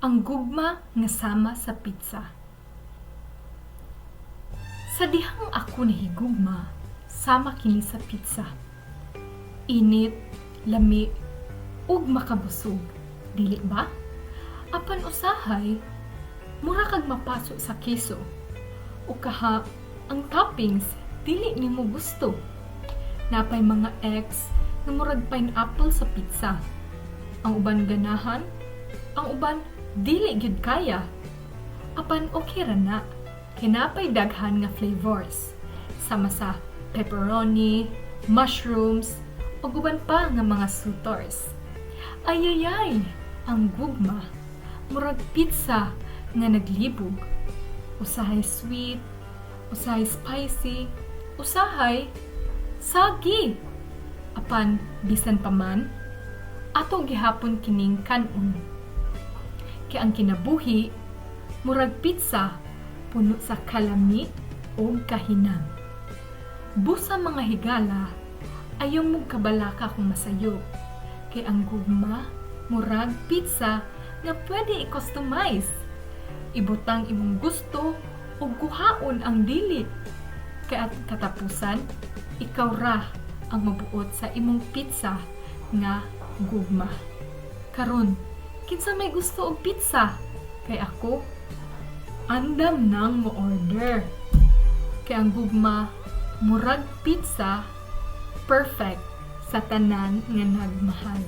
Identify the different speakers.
Speaker 1: Ang gugma nga sama sa pizza. Sa dihang ako nahigugma, sama kini sa pizza. Init, lami, ug makabusog. Dili ba? Apan usahay, mura kag mapaso sa keso. O kaha, ang toppings, dili nimo gusto. Napay mga eggs nga murag pineapple sa pizza. Ang uban ganahan, ang uban dili gyud kaya. Apan okay ra na. Kinapay daghan nga flavors. Sama sa pepperoni, mushrooms, ug uban pa nga mga suitors. Ayayay, ang gugma murag pizza nga naglibog. Usahay sweet, usahay spicy, usahay sagi. Apan bisan pa man, ato gihapon kining kanon. Kaya ang kinabuhi, murag pizza, puno sa kalami o kahinang. Busa mga higala, ayaw mong kabalaka kung masayo. Kaya ang gugma, murag pizza nga pwede i-customize. Ibutang imong gusto o guhaon ang dili. Kaya at katapusan, ikaw ra ang mabuot sa imong pizza nga gugma. Karon, kinsa may gusto og pizza? Kay ako, andam nang mo-order. Kay ang gugma, murag pizza, perfect sa tanan nga nagmahal.